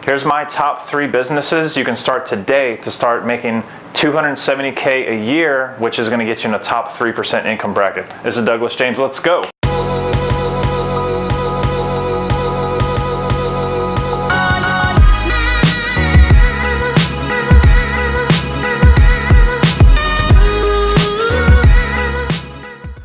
Here's my top 3 businesses you can start today to start making $270K a year, which is going to get you in the top 3% income bracket. This is Douglas James. Let's go.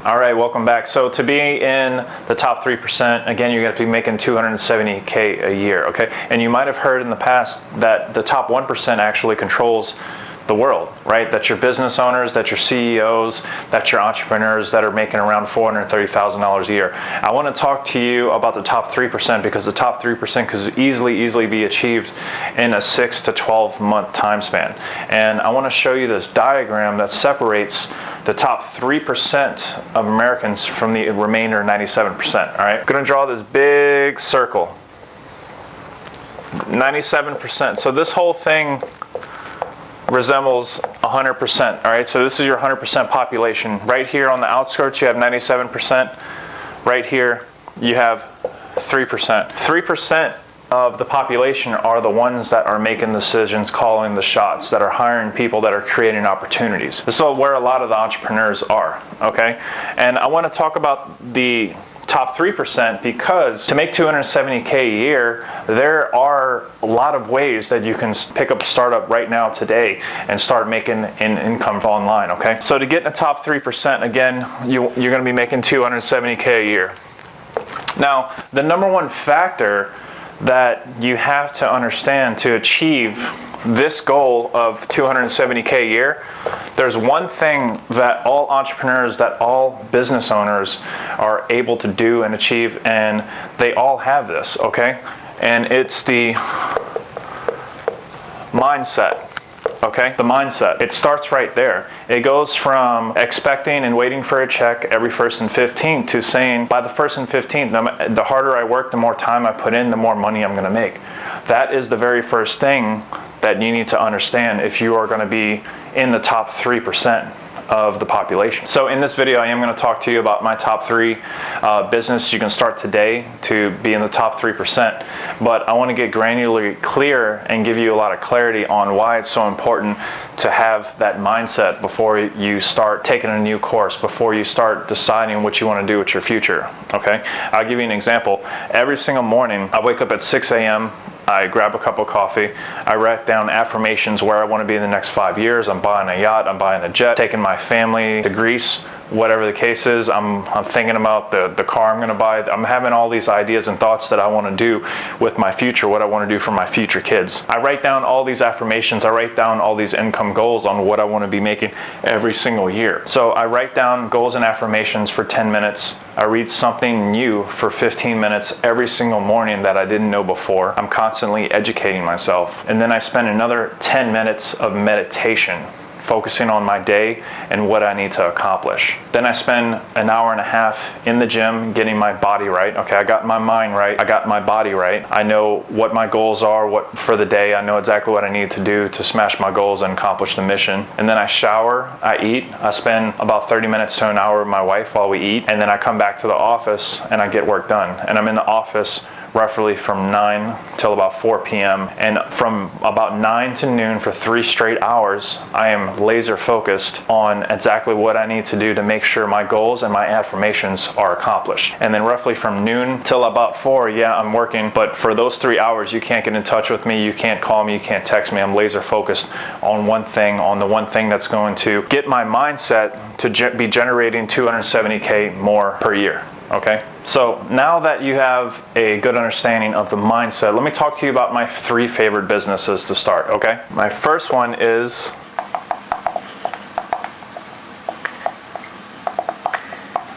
All right, welcome back. So to be in the top 3%, again, you're going to be making $270K a year, okay? And you might have heard in the past that the top 1% actually controls the world, right? That's your business owners, that's your CEOs, that's your entrepreneurs that are making around $430,000 a year. I want to talk to you about the top 3% because the top 3% could easily be achieved in a 6 to 12 month time span. And I want to show you this diagram that separates the top 3% of Americans from the remainder 97%, all right? I'm going to draw this big circle. 97%. So this whole thing resembles 100%, all right? So this is your 100% population. Right here on the outskirts, you have 97%. Right here, you have 3%. 3% of the population are the ones that are making decisions, calling the shots, that are hiring people, that are creating opportunities. This is where a lot of the entrepreneurs are, okay? And I want to talk about the top 3% because to make $270K a year, there are a lot of ways that you can pick up a startup right now today and start making an income online, okay? So to get in the top 3%, again, you're going to be making $270K a year. Now, the number one factor that you have to understand to achieve this goal of $270K a year, there's one thing that all entrepreneurs, that all business owners are able to do and achieve, and they all have this, okay? And it's the mindset. Okay, the mindset. It starts right there. It goes from expecting and waiting for a check every 1st and 15th to saying by the 1st and 15th, the harder I work, the more time I put in, the more money I'm going to make. That is the very first thing that you need to understand if you are going to be in the top 3% of the population. So in this video, I am going to talk to you about my top 3 business you can start today to be in the top 3%. But I want to get granularly clear and give you a lot of clarity on why it's so important to have that mindset before you start taking a new course, before you start deciding what you want to do with your future. Okay? I'll give you an example. Every single morning, I wake up at 6 a.m., I grab a cup of coffee, I write down affirmations where I want to be in the next 5 years. I'm buying a yacht, I'm buying a jet, taking my family to Greece, whatever the case is. I'm thinking about the car I'm going to buy. I'm having all these ideas and thoughts that I want to do with my future, what I want to do for my future kids. I write down all these affirmations, I write down all these income goals on what I want to be making every single year. So I write down goals and affirmations for 10 minutes. I read something new for 15 minutes every single morning that I didn't know before. I'm constantly educating myself. And then I spend another 10 minutes of meditation, focusing on my day and what I need to accomplish. Then I spend an hour and a half in the gym getting my body right. Okay, I got my mind right, I got my body right. I know what my goals are for the day. I know exactly what I need to do to smash my goals and accomplish the mission. And then I shower, I eat. I spend about 30 minutes to an hour with my wife while we eat. And then I come back to the office and I get work done. And I'm in the office roughly from 9 till about 4 p.m. And from about 9 to noon for 3 straight hours, I am laser focused on exactly what I need to do to make sure my goals and my affirmations are accomplished. And then roughly from noon till about 4, yeah, I'm working, but for those 3 hours, you can't get in touch with me, you can't call me, you can't text me. I'm laser focused on one thing, on the one thing that's going to get my mindset to be generating $270K more per year. Okay, so now that you have a good understanding of the mindset, let me talk to you about my 3 favorite businesses to start, okay? My first one is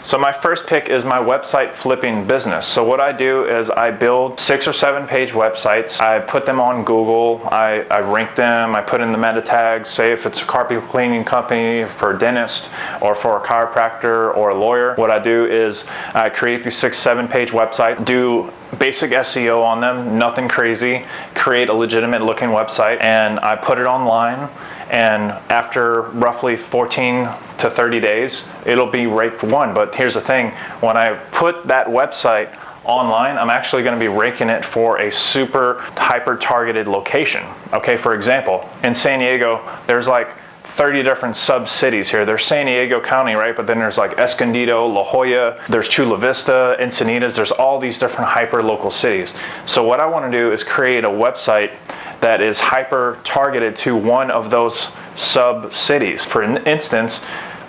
So my first pick is my website flipping business. So what I do is I build 6 or 7 page websites. I put them on Google. I rank them. I put in the meta tags. Say if it's a carpet cleaning company, for a dentist, or for a chiropractor or a lawyer. What I do is I create these 6, 7 page websites, do basic SEO on them, nothing crazy, create a legitimate looking website, and I put it online. And after roughly 14 to 30 days, it'll be ranked 1. But here's the thing, when I put that website online, I'm actually going to be ranking it for a super hyper-targeted location. Okay, for example, in San Diego, there's like 30 different sub-cities here. There's San Diego County, right? But then there's like Escondido, La Jolla, there's Chula Vista, Encinitas, there's all these different hyper-local cities. So what I want to do is create a website that is hyper-targeted to one of those sub-cities. For instance,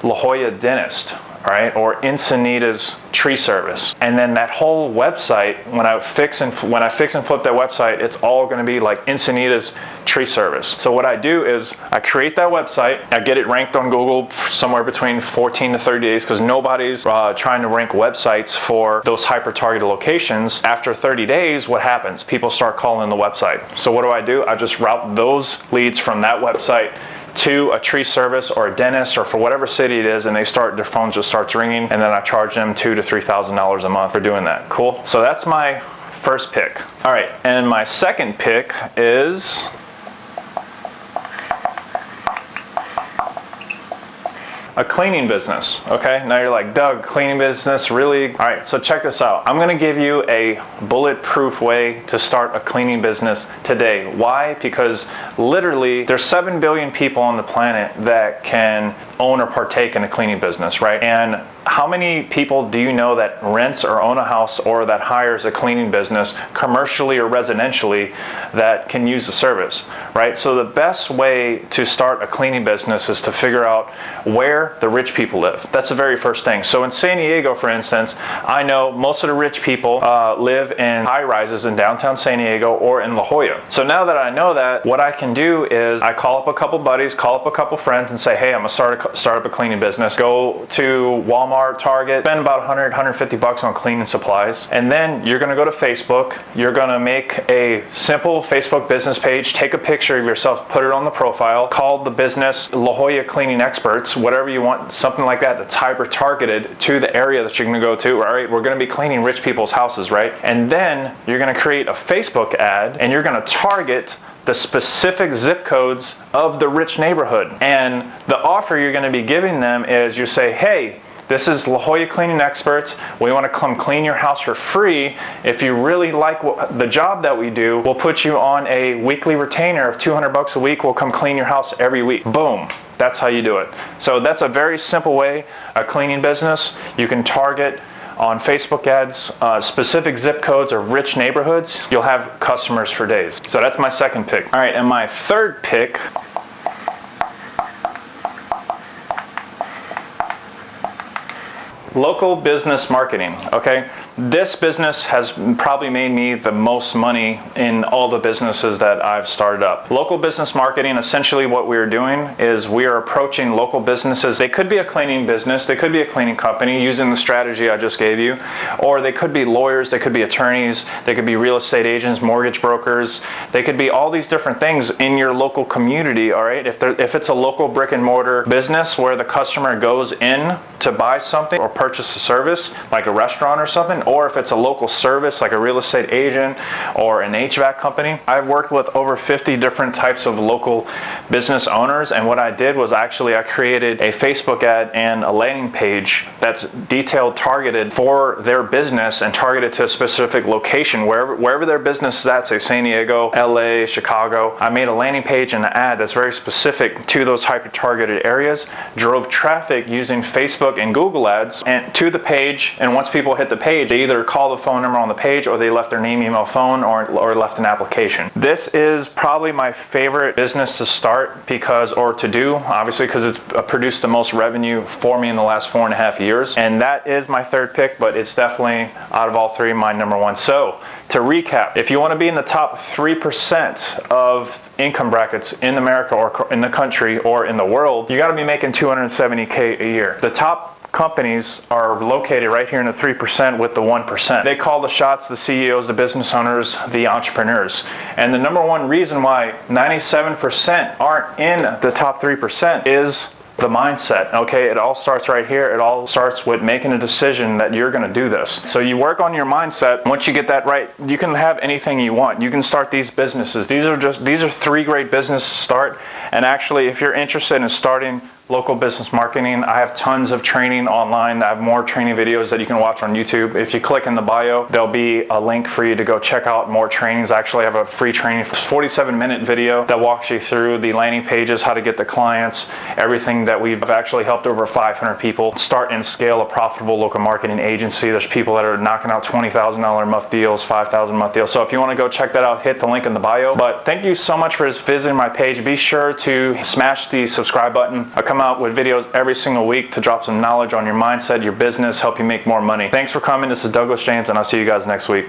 La Jolla Dentist, all right, or Encinitas Tree Service. And then that whole website, when I fix and flip that website, it's all going to be like Encinitas Tree Service. So what I do is I create that website, I get it ranked on Google somewhere between 14 to 30 days, because nobody's trying to rank websites for those hyper-targeted locations. After 30 days, what happens? People start calling the website. So what do? I just route those leads from that website to a tree service or a dentist or for whatever city it is, and their phone just starts ringing, and then I charge them $2,000 to $3,000 a month for doing that. Cool. So that's my first pick. All right, and my second pick is a cleaning business. Okay, now you're like, Doug, cleaning business, really? All right, so check this out. I'm gonna give you a bulletproof way to start a cleaning business today. Why? Because literally there's 7 billion people on the planet that can own or partake in a cleaning business, right? And how many people do you know that rents or own a house or that hires a cleaning business commercially or residentially that can use the service, right? So the best way to start a cleaning business is to figure out where the rich people live. That's the very first thing. So in San Diego, for instance, I know most of the rich people live in high rises in downtown San Diego or in La Jolla. So now that I know that, what I can do is I call up a couple buddies, call up a couple friends and say, hey, I'm gonna start up a cleaning business. Go to Walmart, Target, spend about $100-$150 on cleaning supplies, and then you're going to go to Facebook. You're going to make a simple Facebook business page, take a picture of yourself, put it on the profile, call the business La Jolla Cleaning Experts, whatever you want, something like that that's hyper targeted to the area that you're going to go to. All right, we're going to be cleaning rich people's houses, right? And then you're going to create a Facebook ad, and you're going to target the specific zip codes of the rich neighborhood. And the offer you're going to be giving them is you say, hey, this is La Jolla Cleaning Experts. We want to come clean your house for free. If you really like the job that we do, we'll put you on a weekly retainer of $200 a week. We'll come clean your house every week. Boom. That's how you do it. So that's a very simple way, a cleaning business. You can target on Facebook ads specific zip codes of rich neighborhoods. You'll have customers for days. So that's my second pick. All right, and my third pick local business marketing. Okay, this business has probably made me the most money in all the businesses that I've started up. Local business marketing, essentially what we're doing is we are approaching local businesses. They could be a cleaning business, they could be a cleaning company using the strategy I just gave you, or they could be lawyers, they could be attorneys, they could be real estate agents, mortgage brokers, they could be all these different things in your local community. All right, if it's a local brick and mortar business where the customer goes in to buy something or purchase a service like a restaurant or something, or if it's a local service like a real estate agent or an HVAC company. I've worked with over 50 different types of local business owners, and what I did was I created a Facebook ad and a landing page that's detailed, targeted for their business and targeted to a specific location, wherever their business is at, say San Diego, LA, Chicago. I made a landing page and an ad that's very specific to those hyper-targeted areas, drove traffic using Facebook and Google ads and to the page, and once people hit the page, they either call the phone number on the page or they left their name, email, phone, or left an application. This is probably my favorite business to start or to do, obviously, because it's produced the most revenue for me in the last 4.5 years. And that is my third pick, but it's definitely, out of all three, my number one. So to recap, if you want to be in the top 3% of income brackets in America or in the country or in the world, you got to be making $270K a year. The top companies are located right here in the 3% with the 1%. They call the shots, the CEOs, the business owners, the entrepreneurs. And the number one reason why 97% aren't in the top 3% is the mindset. Okay, it all starts right here. It all starts with making a decision that you're going to do this. So you work on your mindset. Once you get that right, you can have anything you want. You can start these businesses. These are 3 great businesses to start. And actually, if you're interested in starting local business marketing. I have tons of training online. I have more training videos that you can watch on YouTube. If you click in the bio, there'll be a link for you to go check out more trainings. I actually have a free training, 47-minute video that walks you through the landing pages, how to get the clients, everything that we've actually helped over 500 people start and scale a profitable local marketing agency. There's people that are knocking out $20,000 a month deals, $5,000 a month deals. So if you want to go check that out, hit the link in the bio. But thank you so much for visiting my page. Be sure to smash the subscribe button. I come out with videos every single week to drop some knowledge on your mindset, your business, help you make more money. Thanks for coming. This is Douglas James, and I'll see you guys next week.